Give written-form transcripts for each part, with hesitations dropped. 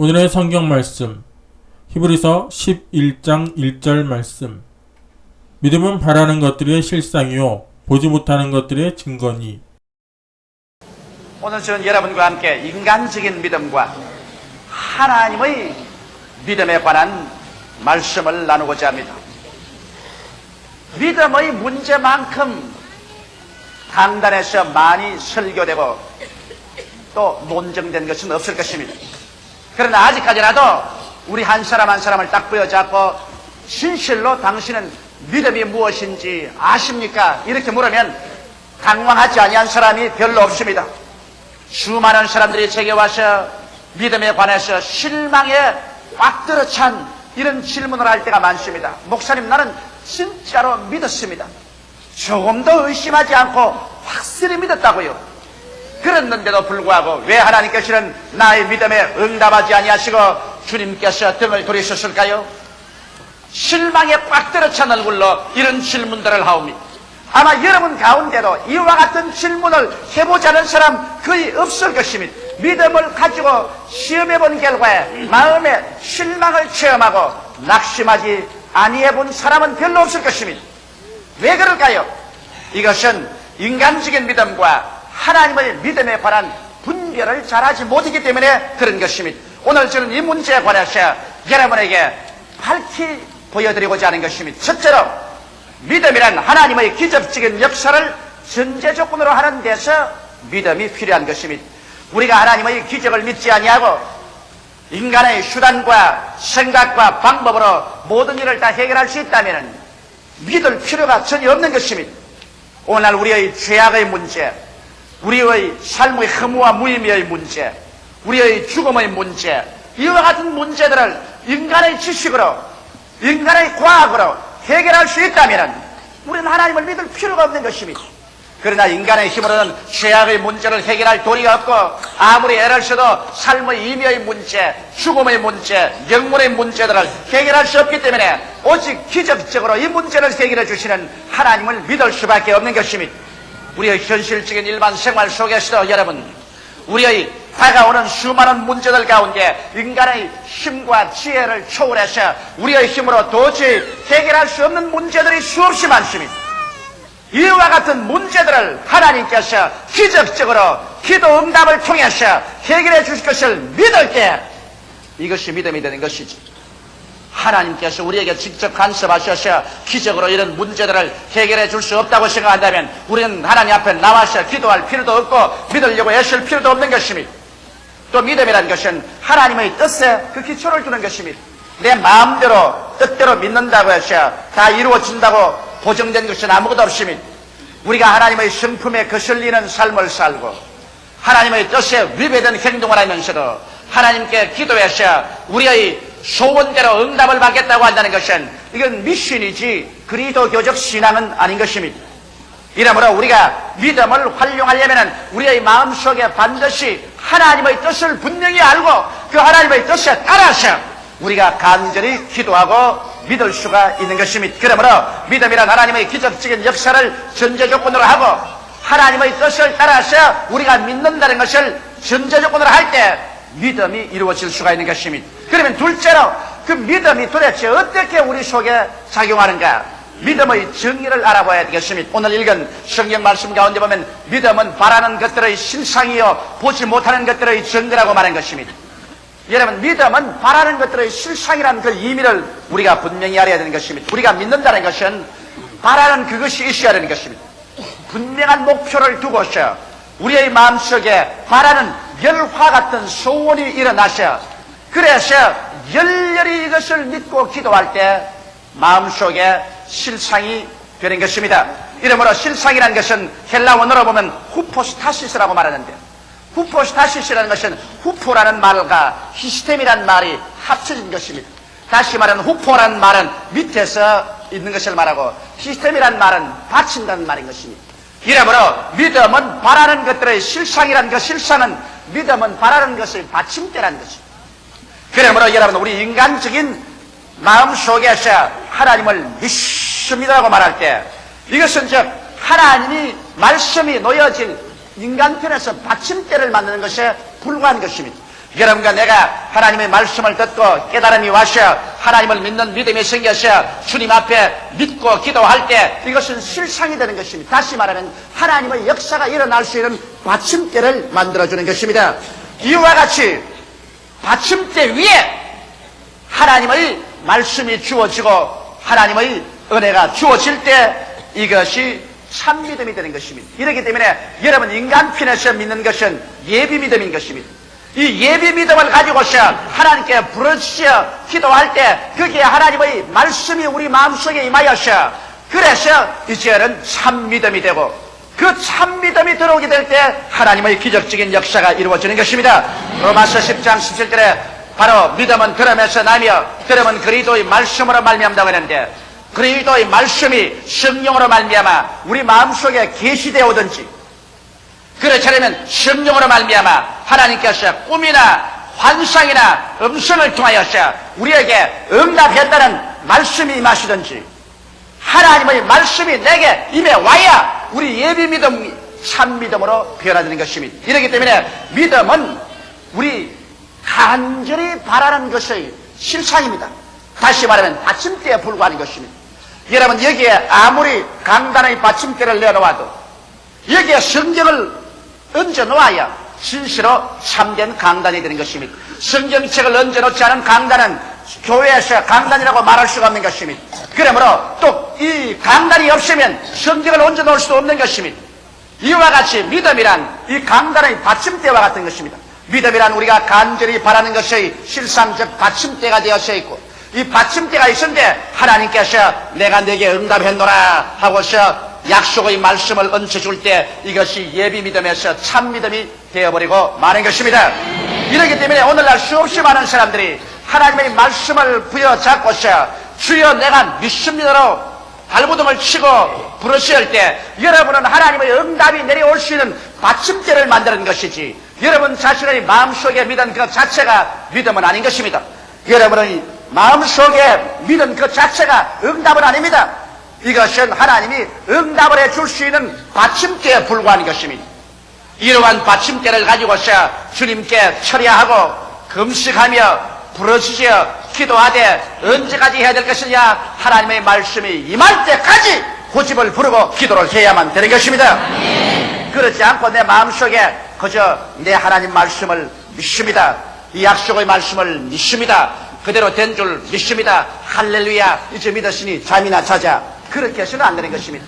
오늘의 성경 말씀 히브리서 11장 1절 말씀. 믿음은 바라는 것들의 실상이요 보지 못하는 것들의 증거니. 오늘 저는 여러분과 함께 인간적인 믿음과 하나님의 믿음에 관한 말씀을 나누고자 합니다. 믿음의 문제만큼 강단에서 많이 설교되고 또 논쟁된 것은 없을 것입니다. 그러나 아직까지라도 우리 한 사람 한 사람을 딱 부여잡고 진실로 당신은 믿음이 무엇인지 아십니까? 이렇게 물으면 당황하지 아니한 사람이 별로 없습니다. 수많은 사람들이 제게 와서 믿음에 관해서 실망에 꽉 들어찬 이런 질문을 할 때가 많습니다. 목사님, 나는 진짜로 믿었습니다. 조금도 의심하지 않고 확실히 믿었다고요. 그랬는데도 불구하고 왜 하나님께서는 나의 믿음에 응답하지 아니하시고 주님께서 등을 돌리셨을까요? 실망에 꽉 들어찬 얼굴로 이런 질문들을 하옵니다. 아마 여러분 가운데도 이와 같은 질문을 해보자는 사람 거의 없을 것입니다. 믿음을 가지고 시험해본 결과에 마음에 실망을 체험하고 낙심하지 아니해본 사람은 별로 없을 것입니다. 왜 그럴까요? 이것은 인간적인 믿음과 하나님의 믿음에 관한 분별을 잘하지 못하기 때문에 그런 것입니다. 오늘 저는 이 문제에 관해서 여러분에게 밝히 보여드리고자 하는 것입니다. 첫째로 믿음이란 하나님의 기적적인 역사를 전제 조건으로 하는 데서 믿음이 필요한 것입니다. 우리가 하나님의 기적을 믿지 아니하고 인간의 수단과 생각과 방법으로 모든 일을 다 해결할 수 있다면 믿을 필요가 전혀 없는 것입니다. 오늘날 우리의 죄악의 문제, 우리의 삶의 허무와 무의미의 문제, 우리의 죽음의 문제, 이와 같은 문제들을 인간의 지식으로, 인간의 과학으로 해결할 수 있다면 우리는 하나님을 믿을 필요가 없는 것입니다. 그러나 인간의 힘으로는 죄악의 문제를 해결할 도리가 없고 아무리 애를 써도 삶의 의미의 문제, 죽음의 문제, 영문의 문제들을 해결할 수 없기 때문에 오직 기적적으로 이 문제를 해결해 주시는 하나님을 믿을 수밖에 없는 것입니다. 우리의 현실적인 일반 생활 속에서도 여러분, 우리의 다가오는 수많은 문제들 가운데 인간의 힘과 지혜를 초월해서 우리의 힘으로 도저히 해결할 수 없는 문제들이 수없이 많습니다. 이와 같은 문제들을 하나님께서 기적적으로 기도 응답을 통해서 해결해 주실 것을 믿을 때 이것이 믿음이 되는 것이지. 하나님께서 우리에게 직접 간섭하셔서 기적으로 이런 문제들을 해결해 줄 수 없다고 생각한다면 우리는 하나님 앞에 나와서 기도할 필요도 없고 믿으려고 애쓸 필요도 없는 것입니다. 또 믿음이라는 것은 하나님의 뜻에 그 기초를 두는 것입니다. 내 마음대로 뜻대로 믿는다고 해서 다 이루어진다고 보정된 것은 아무것도 없습니다. 우리가 하나님의 성품에 거슬리는 삶을 살고 하나님의 뜻에 위배된 행동을 하면서도 하나님께 기도해서 우리의 소원대로 응답을 받겠다고 한다는 것은 이건 미신이지 그리스도교적 신앙은 아닌 것입니다. 이러므로 우리가 믿음을 활용하려면 우리의 마음속에 반드시 하나님의 뜻을 분명히 알고 그 하나님의 뜻에 따라서 우리가 간절히 기도하고 믿을 수가 있는 것입니다. 그러므로 믿음이란 하나님의 기적적인 역사를 전제 조건으로 하고 하나님의 뜻을 따라서 우리가 믿는다는 것을 전제 조건으로 할 때 믿음이 이루어질 수가 있는 것입니다. 그러면 둘째로 그 믿음이 도대체 어떻게 우리 속에 작용하는가? 믿음의 정의를 알아봐야 되겠습니다. 오늘 읽은 성경 말씀 가운데 보면 믿음은 바라는 것들의 실상이요 보지 못하는 것들의 증거라고 말한 것입니다. 여러분, 믿음은 바라는 것들의 실상이라는 그 의미를 우리가 분명히 알아야 되는 것입니다. 우리가 믿는다는 것은 바라는 그것이 있어야 되는 것입니다. 분명한 목표를 두고서 우리의 마음속에 바라는 열화 같은 소원이 일어나서 그래서 열렬히 이것을 믿고 기도할 때 마음속에 실상이 되는 것입니다. 이러므로 실상이라는 것은 헬라 원어로 보면 후포스타시스라고 말하는데, 후포스타시스라는 것은 후포라는 말과 히스템이라는 말이 합쳐진 것입니다. 다시 말하면 후포라는 말은 밑에서 있는 것을 말하고 히스템이라는 말은 받친다는 말인 것입니다. 이러므로 믿음은 바라는 것들의 실상이라는 그 실상은 믿음은 바라는 것의 받침대라는 것입니다. 그러므로 여러분, 우리 인간적인 마음 속에서 하나님을 믿습니다라고 말할 때 이것은 즉 하나님이 말씀이 놓여질 인간 편에서 받침대를 만드는 것에 불과한 것입니다. 여러분과 내가 하나님의 말씀을 듣고 깨달음이 와서 하나님을 믿는 믿음이 생겨서 주님 앞에 믿고 기도할 때 이것은 실상이 되는 것입니다. 다시 말하면 하나님의 역사가 일어날 수 있는 받침대를 만들어주는 것입니다. 이와 같이 받침대 위에 하나님의 말씀이 주어지고 하나님의 은혜가 주어질 때 이것이 참 믿음이 되는 것입니다. 이렇기 때문에 여러분 인간 편에서 믿는 것은 예비 믿음인 것입니다. 이 예비 믿음을 가지고서 하나님께 부르짖어 기도할 때 거기에 하나님의 말씀이 우리 마음속에 임하여서 그래서 이제는 참 믿음이 되고 그 참 믿음이 들어오게 될 때 하나님의 기적적인 역사가 이루어지는 것입니다. 로마서 10장 17절에 바로 믿음은 들음에서 나며 들음은 그리스도의 말씀으로 말미암다고 했는데 그리스도의 말씀이 성령으로 말미암아 우리 마음속에 계시되어 오든지 그렇지 않으면 성령으로 말미암아 하나님께서 꿈이나 환상이나 음성을 통하여서 우리에게 응답했다는 말씀이 임하시든지 하나님의 말씀이 내게 임해 와야 우리 예비 믿음, 참 믿음으로 변화되는 것입니다. 이렇기 때문에 믿음은 우리 간절히 바라는 것의 실상입니다. 다시 말하면 받침대에 불과한 것입니다. 여러분 여기에 아무리 강단의 받침대를 내놓아도 여기에 성경을 얹어 놓아야 진실로 참된 강단이 되는 것입니다. 성경책을 얹어 놓지 않은 강단은 교회에서 강단이라고 말할 수가 없는 것입니다. 그러므로 또 이 강단이 없으면 성경을 얹어 놓을 수도 없는 것입니다. 이와 같이 믿음이란 이 강단의 받침대와 같은 것입니다. 믿음이란 우리가 간절히 바라는 것의 실상적 받침대가 되어서 있고 이 받침대가 있는데 하나님께서 내가 내게 응답했노라 하고서 약속의 말씀을 얹혀줄 때 이것이 예비 믿음에서 참 믿음이 되어버리고 마는 것입니다. 이렇기 때문에 오늘날 수없이 많은 사람들이 하나님의 말씀을 부여잡고서 주여 내가 믿습니다로 발버둥을 치고 부르실 때 여러분은 하나님의 응답이 내려올 수 있는 받침대를 만드는 것이지 여러분 자신의 마음속에 믿은 그 자체가 믿음은 아닌 것입니다. 여러분의 마음속에 믿은 그 자체가 응답은 아닙니다. 이것은 하나님이 응답을 해줄 수 있는 받침대에 불과한 것입니다. 이러한 받침대를 가지고서 주님께 철야하고 금식하며 부르짖어 기도하되 언제까지 해야 될 것이냐 하나님의 말씀이 임할 때까지 고집을 부르고 기도를 해야만 되는 것입니다. 그렇지 않고 내 마음속에 그저 내 하나님 말씀을 믿습니다. 이 약속의 말씀을 믿습니다. 그대로 된 줄 믿습니다. 할렐루야 이제 믿었으니 잠이나 자자 그렇게 해서는 안 되는 것입니다.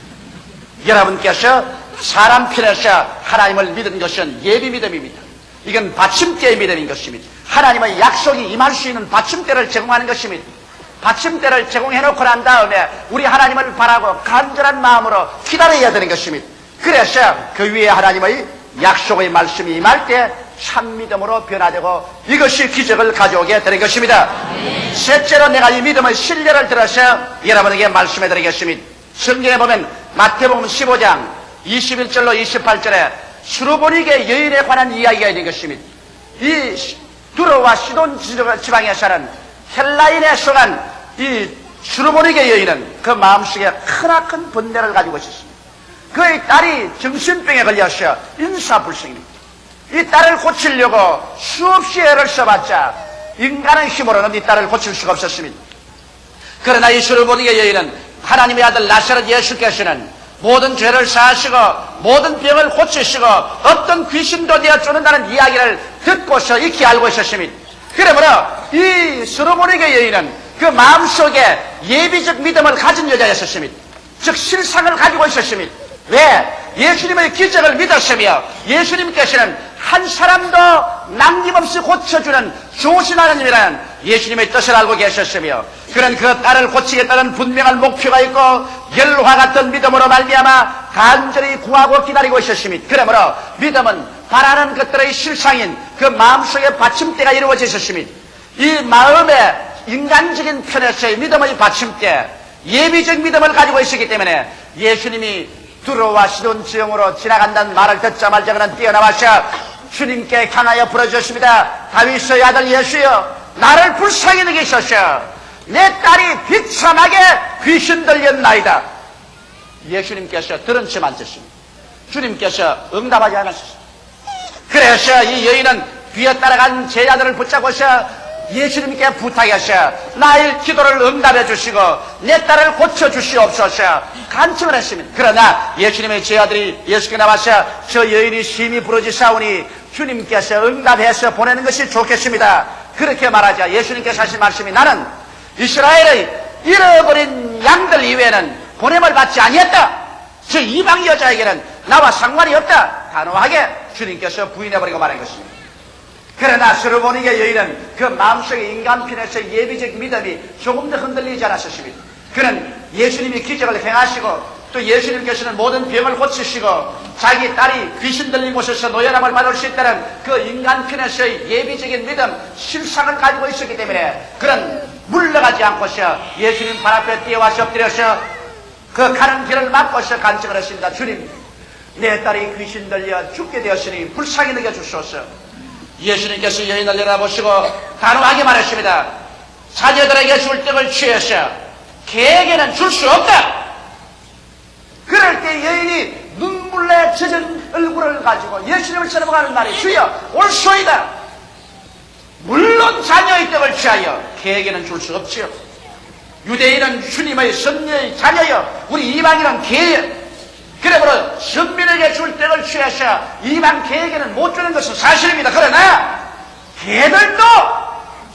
여러분께서 사람 편에서 하나님을 믿은 것은 예비 믿음입니다. 이건 받침대의 믿음인 것입니다. 하나님의 약속이 임할 수 있는 받침대를 제공하는 것입니다. 받침대를 제공해놓고 난 다음에 우리 하나님을 바라고 간절한 마음으로 기다려야 되는 것입니다. 그래서 그 위에 하나님의 약속의 말씀이 임할 때 참 믿음으로 변화되고 이것이 기적을 가져오게 되는 것입니다. 셋째로 내가 이 믿음의 신뢰를 들어서 여러분에게 말씀해 드리겠습니다. 성경에 보면 마태복음 15장 21절로 28절에 수르보니게 여인에 관한 이야기가 있는 것입니다. 이 두로와 시돈 지방에 사는 헬라인에 속한 이 수르보니게 여인은 그 마음속에 크나큰 번뇌를 가지고 있었습니다. 그의 딸이 정신병에 걸려서 인사불성입니다. 이 딸을 고치려고 수없이 애를 써봤자 인간의 힘으로는 이 딸을 고칠 수가 없었습니다. 그러나 이 수르보니게 여인은 하나님의 아들 나사렛 예수께서는 모든 죄를 사하시고 모든 병을 고치시고 어떤 귀신도 되어 쫓는다는 이야기를 듣고서 익히 알고 있었습니다. 그러므로 이 수르보니게 여인은 그 마음속에 예비적 믿음을 가진 여자였습니다. 즉 실상을 가지고 있었습니다. 왜? 예수님의 기적을 믿었으며 예수님께서는 한 사람도 남김없이 고쳐주는 좋으신 하나님이라는 예수님의 뜻을 알고 계셨으며 그런 그 딸을 고치겠다는 분명한 목표가 있고 열화 같은 믿음으로 말미암아 간절히 구하고 기다리고 있었습니다. 그러므로 믿음은 바라는 것들의 실상인 그 마음속에 받침대가 이루어져 있었습니다. 이 마음의 인간적인 편에서의 믿음의 받침대 예비적 믿음을 가지고 있었기 때문에 예수님이 두로와 시돈 지역으로 지나간다는 말을 듣자마자 그는 뛰어나와서 주님께 향하여 부르짖었습니다. 다윗의 아들 예수여 나를 불쌍히 여기소서 내 딸이 비참하게 귀신 들렸나이다. 예수님께서 들은 채만 듣습니다. 주님께서 응답하지 않으셨습니다. 그래서 이 여인은 뒤에 따라간 제자들을 붙잡고서 예수님께 부탁하셔 나의 기도를 응답해 주시고 내 딸을 고쳐 주시옵소서 간청을 했습니다. 그러나 예수님의 제자들이 예수께 나와서 저 여인이 심히 부러지사오니 주님께서 응답해서 보내는 것이 좋겠습니다. 그렇게 말하자 예수님께서 하신 말씀이 나는 이스라엘의 잃어버린 양들 이외에는 보냄을 받지 아니했다. 저 이방 여자에게는 나와 상관이 없다. 단호하게 주님께서 부인해버리고 말한 것입니다. 그러나 스르보니게 여인은 그 마음속의 인간편에서 예비적 믿음이 조금 더 흔들리지 않았습니다. 그는 예수님이 기적을 행하시고 또 예수님께서는 모든 병을 고치시고 자기 딸이 귀신 들린 곳에서 노연함을 막을 수 있다는 그 인간편에서의 예비적인 믿음, 실상을 가지고 있었기 때문에 그는 물러가지 않고서 예수님 발 앞에 뛰어와서 엎드려서 그 가는 길을 막고서 간청을 했습니다. 주님, 내 딸이 귀신 들려 죽게 되었으니 불쌍히 여겨주소서. 예수님께서 여인을 내려보시고 단호하게 말했습니다. 자녀들에게 줄 떡을 취해서 개에게는 줄 수 없다. 그럴 때 여인이 눈물에 젖은 얼굴을 가지고 예수님을 쳐다보는 말이 주여 옳소이다. 물론 자녀의 떡을 취하여 개에게는 줄 수 없지요. 유대인은 주님의 선녀의 자녀여 우리 이방인은 개예요. 그러므로 선민에게 줄 떡을 취해서 이방 개에게는 못 주는 것은 사실입니다. 그러나 개들도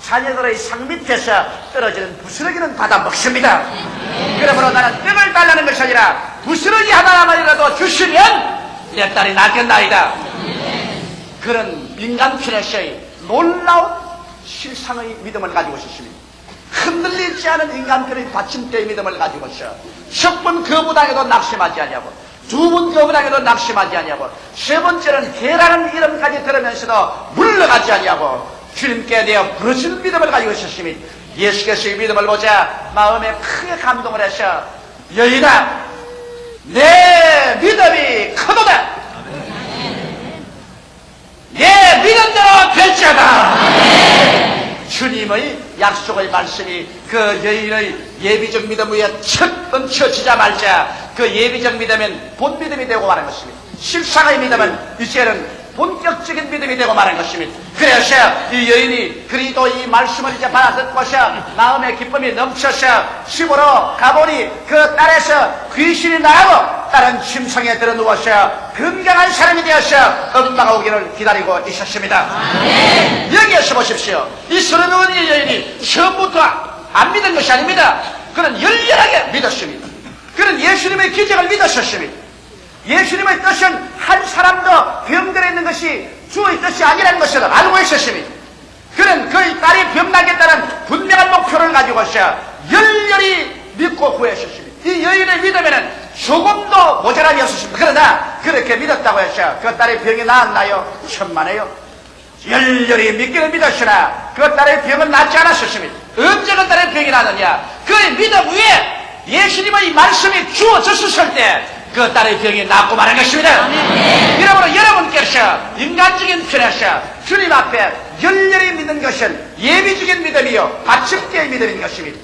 자녀들의 상 밑에서 떨어지는 부스러기는 받아 먹습니다. 그러므로 나는 떡을 달라는 것이 아니라 부스러기 하나만이라도 주시면 내 딸이 낫겠나이다. 그런 인간편에서의 놀라운 실상의 믿음을 가지고 있습니다. 흔들리지 않은 인간편의 받침대의 믿음을 가지고서 첫 번 거부당해도 낙심하지 아니하고 두 번 거부당해도 낙심하지 아니하고 세 번째는 개라는 이름까지 들으면서도 물러가지 아니하고 주님께 대해 부르짖는 믿음을 가지고 있었습니다. 예수께서 이 믿음을 보자 마음에 크게 감동을 하셔 여인아 내 믿음이 크도다. 내 믿음대로 될지어다. 주님의 약속의 말씀이 그 여인의 예비적 믿음 위에 척 얹혀지자마자 그 예비적 믿음은 본 믿음이 되고 말한 것입니다. 실상의 믿음은 이제는 본격적인 믿음이 되고 말한 것입니다. 그래서 이 여인이 그리도 이 말씀을 이제 받아듣고서 마음의 기쁨이 넘쳐서 집으로 가보니 그 딸에서 귀신이 나가고 딸은 침상에 들어 누워서 건강한 사람이 되어서 엄마가 오기를 기다리고 있었습니다. 여기에서 보십시오. 이 30명의 여인이 처음부터 안 믿은 것이 아닙니다. 그는 열렬하게 믿었습니다. 그는 예수님의 기적을 믿었었습니다. 예수님의 뜻은 한 사람도 병들어 있는 것이 주의 뜻이 아니라는 것을 알고 있었습니다. 그는 그의 딸이 병나겠다는 분명한 목표를 가지고서 열렬히 믿고 구했었습니다. 이 여인의 믿음에는 조금도 모자람이 없었습니다. 그러나 그렇게 믿었다고 해서 그 딸의 병이 나았나요? 천만에요. 열렬히 믿기를 믿었으나 그 딸의 병은 낫지 않았었습니다. 언제 그 딸의 병이 나느냐? 그의 믿음 위에 예수님의 말씀이 주어졌을 때 그 딸의 병이 낫고 말한 것입니다. 그러므로 여러분께서 인간적인 편에서 주님 앞에 열렬히 믿는 것은 예비적인 믿음이요 받침대의 믿음인 것입니다.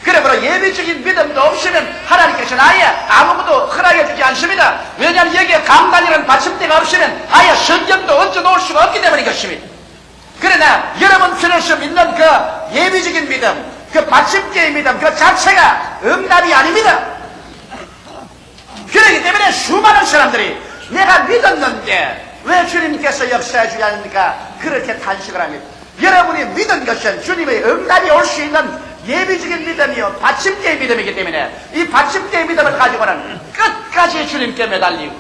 그러므로 예비적인 믿음도 없으면 하나님께서는 아예 아무것도 허락해 주지 않습니다. 왜냐하면 여기에 강단이라는 받침대가 없으면 아예 성경도 얹어 놓을 수가 없기 때문인 것입니다. 그러나 여러분 편에서 믿는 그 예비적인 믿음, 그 받침대의 믿음 그 자체가 응답이 아닙니다. 그렇기 때문에 수많은 사람들이 내가 믿었는데 왜 주님께서 역사해 주지 않습니까? 그렇게 탄식을 합니다. 여러분이 믿은 것은 주님의 응답이 올 수 있는 예비적인 믿음이요 받침대의 믿음이기 때문에 이 받침대의 믿음을 가지고는 끝까지 주님께 매달리고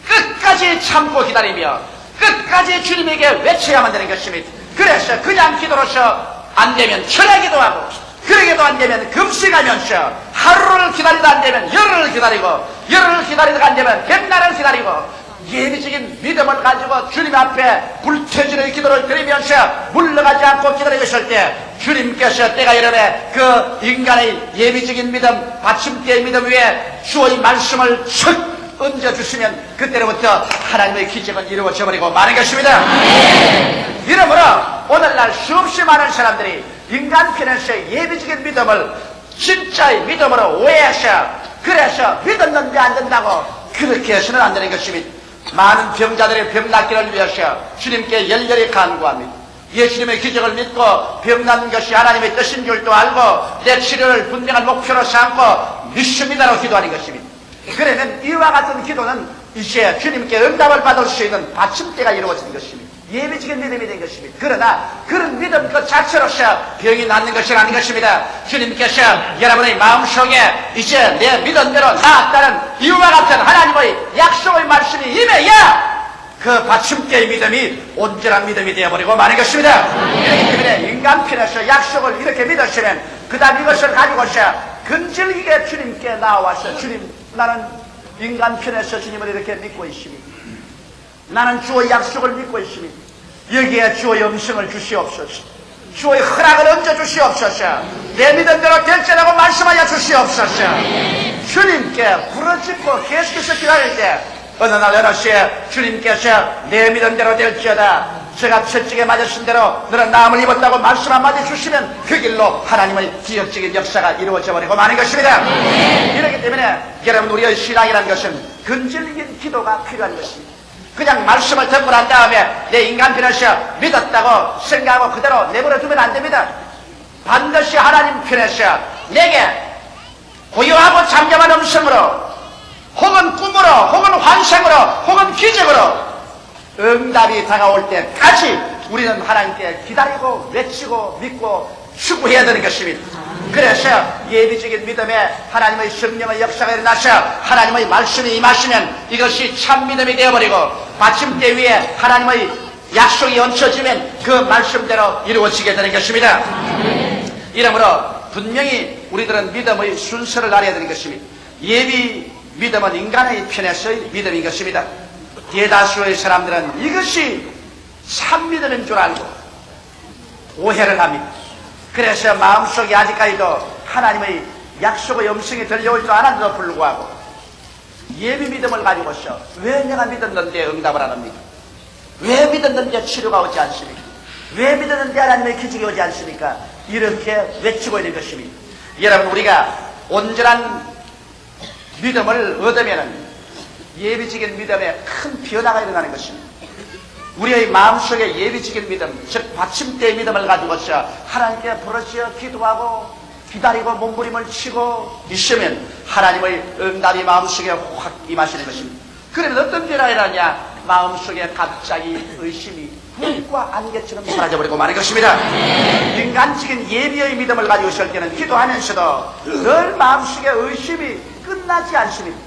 끝까지 참고 기다리며 끝까지 주님에게 외쳐야만 되는 것입니다. 그래서 그냥 기도로서 안 되면 철야 기도하고 그러게도 안 되면 금식하면서 하루를 기다리다 안 되면 열흘을 기다리고 열흘을 기다리다가 안 되면 백날을 기다리고 예비적인 믿음을 가지고 주님 앞에 불태지는 기도를 드리면서 물러가지 않고 기다리고 있을 때 주님께서 때가 이르매 그 인간의 예비적인 믿음 받침대의 믿음 위에 주의 말씀을 척 얹어주시면 그때로부터 하나님의 기적은 이루어져 버리고 마는 것입니다. 이러므로 오늘날 수없이 많은 사람들이 인간편에서 예비적인 믿음을 진짜의 믿음으로 오해해서 그래서 믿었는데 안 된다고 그렇게 해서는 안 되는 것입니다. 많은 병자들의 병 낫기를 위해서 주님께 열렬히 간구합니다. 예수님의 기적을 믿고 병 낫는 것이 하나님의 뜻인 줄도 알고 내 치료를 분명한 목표로 삼고 믿습니다라고 기도하는 것입니다. 그러면 이와 같은 기도는 이제 주님께 응답을 받을 수 있는 받침대가 이루어지는 것입니다. 예비적인 믿음이 된 것입니다. 그러나 그런 믿음 그 자체로서 병이 낫는 것이 아닌 것입니다. 주님께서 여러분의 마음속에 이제 내 믿음대로 나았다는 이와 같은 하나님의 약속의 말씀이 임해야 그 받침대의 믿음이 온전한 믿음이 되어버리고 마는 것입니다. 그렇기 때문에 인간 편에서 약속을 이렇게 믿으시면 그 다음 이것을 가지고서 근질기게 주님께 나와서 주님, 나는 인간 편에서 주님을 이렇게 믿고 있습니다. 나는 주의 약속을 믿고 있습니다. 여기에 주의 음성을 주시옵소서. 주의 허락을 얹어 주시옵소서. 내 믿음대로 될지라고 말씀하여 주시옵소서. 주님께 부르짖고 계속해서 기다릴 때 어느 날 어느 시에 주님께서 내 믿음대로 될지어다, 제가 채찍에 맞으신 대로 너는 나음을 입었다고 말씀 한마디 주시면 그 길로 하나님의 기적적인 역사가 이루어져 버리고 마는 것입니다. 이렇기 때문에 여러분, 우리의 신앙이라는 것은 근질긴 기도가 필요한 것입니다. 그냥 말씀을 듣고 난 다음에 내 인간편에서 믿었다고 생각하고 그대로 내버려 두면 안 됩니다. 반드시 하나님 편에서 내게 고요하고 잠잠한 음성으로, 혹은 꿈으로, 혹은 환상으로, 혹은 기적으로 응답이 다가올 때까지 우리는 하나님께 기다리고 외치고 믿고 추구해야 되는 것입니다. 그래서 예비적인 믿음에 하나님의 성령의 역사가 일어나서 하나님의 말씀이 임하시면 이것이 참 믿음이 되어버리고 받침대 위에 하나님의 약속이 얹혀지면 그 말씀대로 이루어지게 되는 것입니다. 이러므로 분명히 우리들은 믿음의 순서를 알아야 되는 것입니다. 예비 믿음은 인간의 편에서의 믿음인 것입니다. 대다수의 사람들은 이것이 참 믿음인 줄 알고 오해를 합니다. 그래서 마음속에 아직까지도 하나님의 약속의 음성이 들려오지도 않았는데도 불구하고 예비 믿음을 가지고서 왜 내가 믿었는데 응답을 안 합니까? 왜 믿었는데 치료가 오지 않습니까? 왜 믿었는데 하나님의 기적이 오지 않습니까? 이렇게 외치고 있는 것입니다. 여러분, 우리가 온전한 믿음을 얻으면 예비적인 믿음에 큰 변화가 일어나는 것입니다. 우리의 마음속에 예비적인 믿음, 즉 받침대의 믿음을 가지고서 하나님께 부르짖어 기도하고 기다리고 몸부림을 치고 있으면 하나님의 응답이 마음속에 확 임하시는 것입니다. 그러면 어떤 변화가 일어나냐? 마음속에 갑자기 의심이 불과 안개처럼 사라져버리고 마는 것입니다. 인간적인 예비의 믿음을 가지고 있을 때는 기도하면서도 늘 마음속에 의심이 끝나지 않습니다.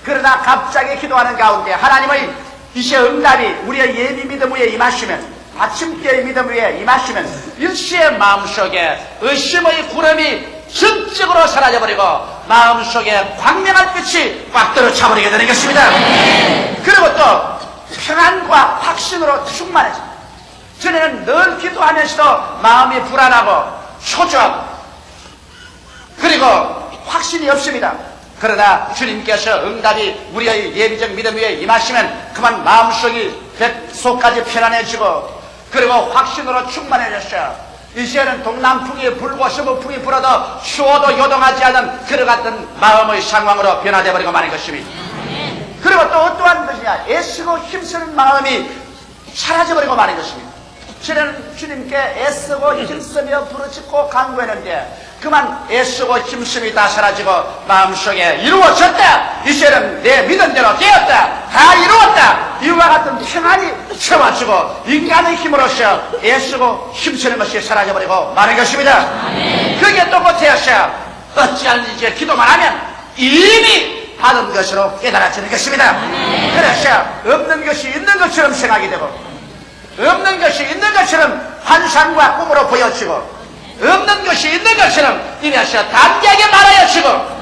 그러나 갑자기 기도하는 가운데 하나님의 이제 응답이 우리의 예비 믿음 위에 임하시면, 받침대의 믿음 위에 임하시면 일시의 마음속에 의심의 구름이 전적으로 사라져버리고 마음속에 광명한 빛이 꽉 들어차버리게 되는 것입니다. 그리고 또 평안과 확신으로 충만해집니다. 전에는 늘 기도하면서도 마음이 불안하고 초조하고 그리고 확신이 없습니다. 그러나 주님께서 응답이 우리의 예비적 믿음 위에 임하시면 그만 마음속이 뱃속까지 편안해지고 그리고 확신으로 충만해졌어요. 이제는 동남풍이 불고 서북풍이 불어도 추워도 요동하지 않은 그와 같은 마음의 상황으로 변화되어 버리고 마는 것입니다. 그리고 또 어떠한 것이냐? 애쓰고 힘쓰는 마음이 사라져버리고 마는 것입니다. 저는 주님께 애쓰고 힘쓰며 부르짖고 간구했는데 그만 애쓰고 힘씀이 다 사라지고 마음속에 이루어졌다, 이제는 내 믿음대로 되었다, 다 이루었다, 이와 같은 평안이 채워지고 인간의 힘으로서 애쓰고 힘쓰는 것이 사라져버리고 마는 것입니다. 그게 또 못해서 어찌하는지 이제 기도만 하면 이미 받은 것으로 깨달아지는 것입니다. 그래서 없는 것이 있는 것처럼 생각이 되고 없는 것이 있는 것처럼 환상과 꿈으로 보여지고 없는 것이 있는 것처럼 이래서 담대하게 말하여지고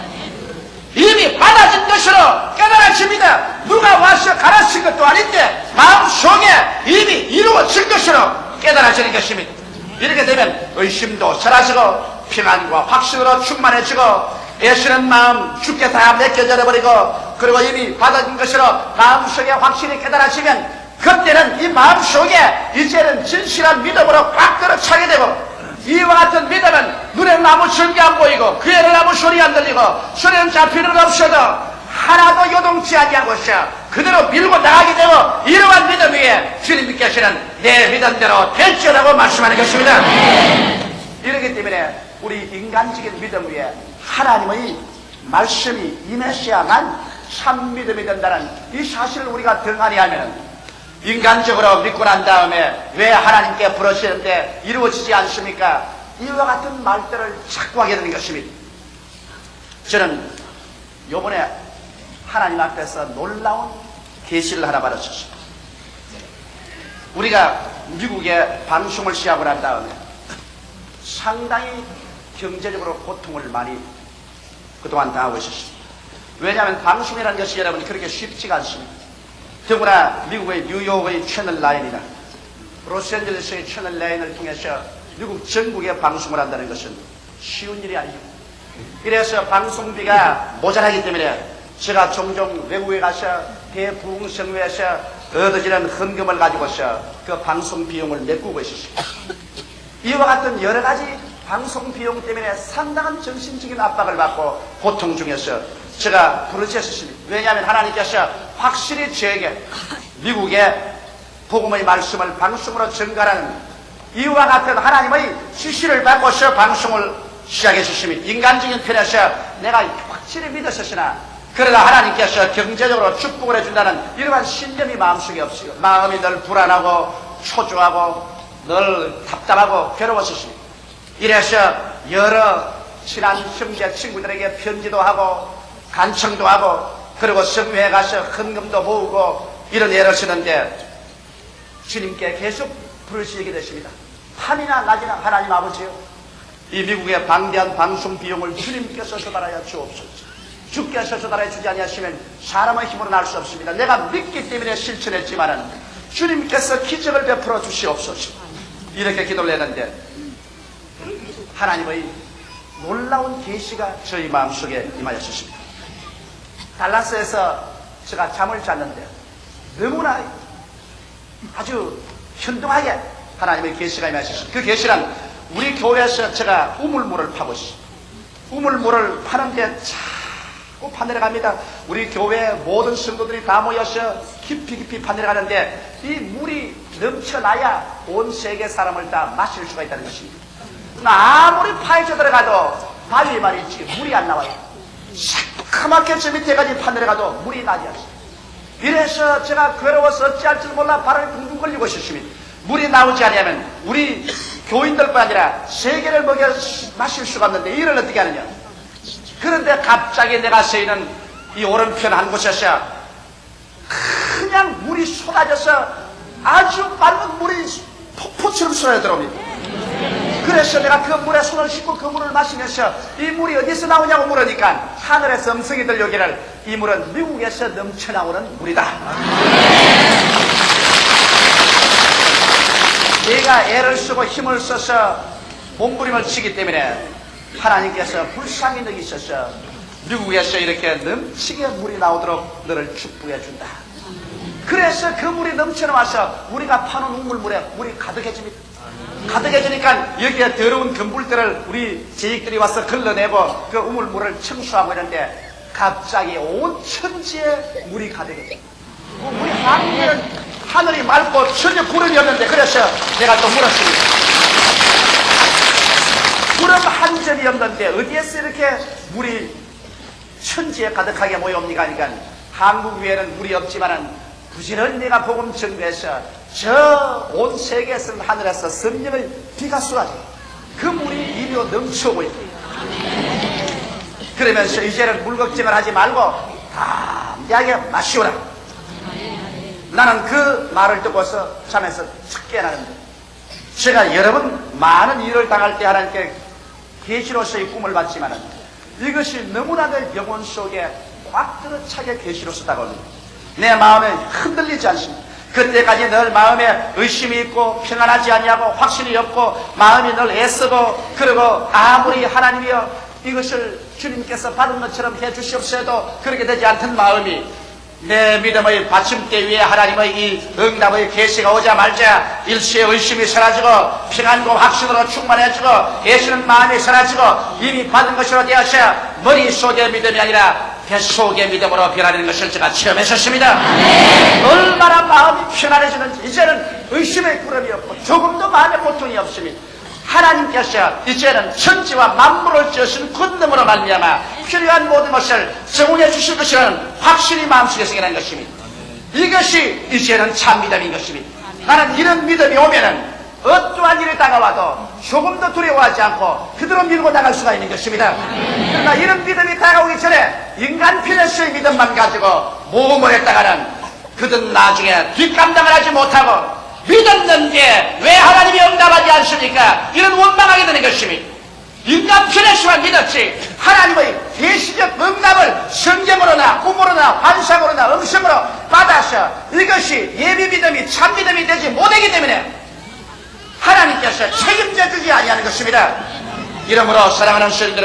이미 받아진 것으로 깨달아집니다. 누가 와서 가르친 것도 아닌데 마음속에 이미 이루어진 것으로 깨달아지는 것입니다. 이렇게 되면 의심도 사라지고 평안과 확신으로 충만해지고 애쓰는 마음 죽게 다 맡겨져 버리고 그리고 이미 받아진 것으로 마음속에 확신이 깨달아지면 그때는 이 마음속에 이제는 진실한 믿음으로 꽉 들어차게 되고 이와 같은 믿음은 눈에는 아무 증거 안 보이고 귀에는 아무 소리 안 들리고 소리는 잡히는 건 없어도 하나도 요동치 아니하고서 그대로 밀고 나가게 되고 이러한 믿음 위에 주님께서는 내 믿음대로 될지라고 말씀하는 것입니다. 이렇기 때문에 우리 인간적인 믿음 위에 하나님의 말씀이 임하셔야만 참 믿음이 된다는 이 사실을 우리가 등한히 하면 인간적으로 믿고 난 다음에 왜 하나님께 부르시는데 이루어지지 않습니까? 이와 같은 말들을 자꾸 하게 되는 것입니다. 저는 요번에 하나님 앞에서 놀라운 계시를 하나 받았습니다. 우리가 미국에 방송을 시작을 한 다음에 상당히 경제적으로 고통을 많이 그동안 당하고 있었습니다. 왜냐하면 방송이라는 것이 여러분 그렇게 쉽지가 않습니다. 더구나 미국의 뉴욕의 채널 9이나 로스앤젤레스의 채널 9을 통해서 미국 전국에 방송을 한다는 것은 쉬운 일이 아니죠. 그래서 방송비가 모자라기 때문에 제가 종종 외국에 가서 대부흥성회에서 얻어지는 헌금을 가지고서 그 방송 비용을 메꾸고 있었습니다. 이와 같은 여러 가지 방송 비용 때문에 상당한 정신적인 압박을 받고 고통 중에서 제가 부르짖었습니다. 왜냐하면 하나님께서 확실히 저에게 미국의 복음의 말씀을 방송으로 전가하는 이와 같은 하나님의 지시를 받고서 방송을 시작해 주십니다. 인간적인 편에서 내가 확실히 믿었으나 그러나 하나님께서 경제적으로 축복을 해준다는 이러한 신념이 마음속에 없어요. 마음이 늘 불안하고 초조하고 늘 답답하고 괴로웠습니다. 이래서 여러 친한 형제 친구들에게 편지도 하고 간청도 하고 그리고 성회에 가서 헌금도 모으고 이런 애를 쓰는데 주님께 계속 부르시게 되십니다. 밤이나 낮이나 하나님 아버지요, 이 미국의 방대한 방송 비용을 주님께서 조달하여 주옵소서. 주께서 조달해 주지 아니하시면 사람의 힘으로는 할 수 없습니다. 내가 믿기 때문에 실천했지만은 주님께서 기적을 베풀어 주시옵소서. 이렇게 기도를 했는데 하나님의 놀라운 계시가 저희 마음속에 임하였습니다. 달라스에서 제가 잠을 잤는데 너무나 아주 현동하게 하나님의 계시가 임하셨습니다. 그 계시란 우리 교회에서 제가 우물물을 파고 있습니다. 우물물을 파는데 자꾸 파내려갑니다. 우리 교회 모든 성도들이 다 모여서 깊이 파내려가는데 이 물이 넘쳐나야 온 세계 사람을 다 마실 수가 있다는 것입니다. 아무리 파헤쳐 들어가도 바위에 말이지 물이 안 나와요. 새까맣게 저 밑에까지 파내려가도 물이 나지 않습니다. 이래서 제가 괴로워서 어찌할 줄 몰라 발을 둥둥 걸리고 있었습니다. 물이 나오지 않으면 우리 교인들뿐 아니라 세계를 먹여 마실 수가 없는데 이를 어떻게 하느냐. 그런데 갑자기 내가 서 있는 이 오른편 한 곳에서 그냥 물이 쏟아져서 아주 맑은 물이 폭포처럼 쏟아져 들어옵니다. 그래서 내가 그 물에 손을 씻고 그 물을 마시면서 이 물이 어디서 나오냐고 물으니까 하늘에서 음성이 들려오기를 이 물은 미국에서 넘쳐나오는 물이다. 내가 애를 쓰고 힘을 써서 몸부림을 치기 때문에 하나님께서 불쌍히 여기셔서 미국에서 이렇게 넘치게 물이 나오도록 너를 축복해 준다. 그래서 그 물이 넘쳐나와서 우리가 파는 우물물에 물이 가득해집니다. 가득해지니까 여기에 더러운 금불들을 우리 제익들이 와서 걸러내고 그 우물물을 청소하고 있는데 갑자기 온 천지에 물이 가득해집니다. 물이 하늘은 하늘이 맑고 전혀 구름이 없는데 그래서 내가 또 물었습니다. 구름 한 점이 없는데 어디에서 이렇게 물이 천지에 가득하게 모여옵니까? 그러니까 한국 위에는 물이 없지만은 부지런히 내가 복음 전도해서 저 온 세계에서 하늘에서 성령의 비가 쏟아져 그 물이 이리로 넘쳐오고 있다. 그러면서 이제는 물 걱정을 하지 말고 담대하게 마시오라. 나는 그 말을 듣고서 잠에서 착 깨어나는데 제가 여러 번 많은 일을 당할 때 하나님께 계시로서의 꿈을 받지만은 이것이 너무나 내 영혼 속에 꽉 들어차게 계시로서 다가옵니다. 내 마음에 흔들리지 않습니다. 그때까지 늘 마음에 의심이 있고 평안하지 아니하고 확신이 없고 마음이 늘 애쓰고 그리고 아무리 하나님이여 이것을 주님께서 받은 것처럼 해주시옵소서도 그렇게 되지 않던 마음이 내 믿음의 받침대 위에 하나님의 이 응답의 계시가 오자마자 일시의 의심이 사라지고 평안과 확신으로 충만해지고 애쓰는 마음이 사라지고 이미 받은 것으로 되어서 머릿속의 믿음이 아니라 뱃속의 믿음으로 변화되는 것을 제가 체험했었습니다. 얼마나 마음이 편안해지는지 이제는 의심의 구름이 없고 조금도 마음의 고통이 없습니다. 하나님께서 이제는 천지와 만물을 지으신 권능으로 말미암아 필요한 모든 것을 제공해 주실 것이라는 확신이 마음속에 생겨난 것입니다. 이것이 이제는 참 믿음인 것입니다. 나는 이런 믿음이 오면은 어떠한 일이 다가와도 조금도 두려워하지 않고 그대로 밀고 나갈 수가 있는 것입니다. 그러나 이런 믿음이 다가오기 전에 인간 필레스의 믿음만 가지고 모험을 했다가는 그든 나중에 뒷감당을 하지 못하고 믿었는데 왜 하나님이 응답하지 않습니까? 이런 원망하게 되는 것입니다. 인간 필레스만 믿었지 하나님의 계시적 응답을 성경으로나 꿈으로나 환상으로나 음성으로 받아서 이것이 예비 믿음이 참 믿음이 되지 못하기 때문에 하나님께서 책임져 주지 아니하는 것입니다. 이러므로 사랑하는 성도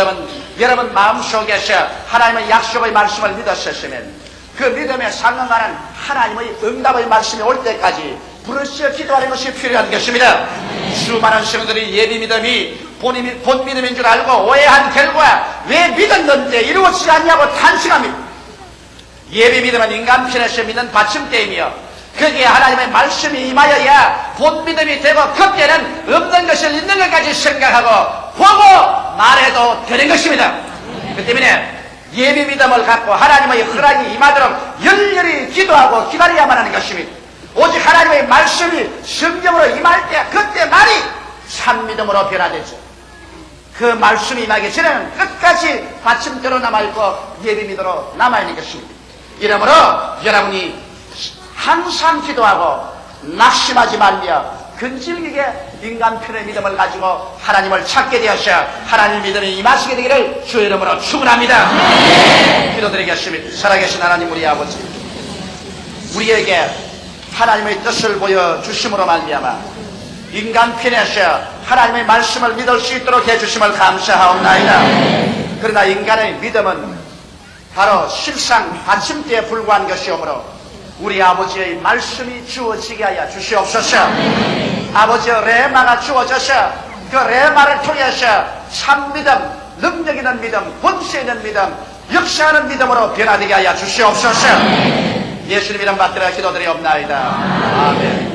여러분 마음속에서 하나님의 약속의 말씀을 믿었었으면 그 믿음에 상응하는 하나님의 응답의 말씀이 올 때까지 부르짖어 기도하는 것이 필요한 것입니다. 수많은 성도들이 예비 믿음이 본 믿음인 줄 알고 오해한 결과 왜 믿었는데 이루어지지 않냐고 탄식합니다. 예비 믿음은 인간 편에서 믿는 받침대이며 거기에 하나님의 말씀이 임하여야 본 믿음이 되고 그때는 없는 것을 있는 것까지 생각하고 보고 말해도 되는 것입니다. 그 때문에 예비 믿음을 갖고 하나님의 허락이 임하도록 열렬히 기도하고 기다려야만 하는 것입니다. 오직 하나님의 말씀이 성경으로 임할 때 그때만이 참 믿음으로 변화되죠. 그 말씀이 임하기 전에는 끝까지 받침대로 남아있고 예비 믿음으로 남아있는 것입니다. 이러므로 여러분이 항상 기도하고 낙심하지 말며 근질기게 인간 편의 믿음을 가지고 하나님을 찾게 되어서 하나님 믿음이 임하시게 되기를 주의 이름으로 축원합니다. 기도드리겠습니다. 살아계신 하나님 우리 아버지, 우리에게 하나님의 뜻을 보여주심으로 말미암아 인간 편에서 하나님의 말씀을 믿을 수 있도록 해주심을 감사하옵나이다. 그러나 인간의 믿음은 바로 실상 받침대에 불과한 것이오므로 우리 아버지의 말씀이 주어지게 하여 주시옵소서. 아버지의 레마가 주어져서 그 레마를 통해서 참 믿음, 능력 있는 믿음, 권세 있는 믿음, 역사하는 믿음으로 변화되게 하여 주시옵소서. 예수님 이름 받들어 기도드리옵나이다. 아멘.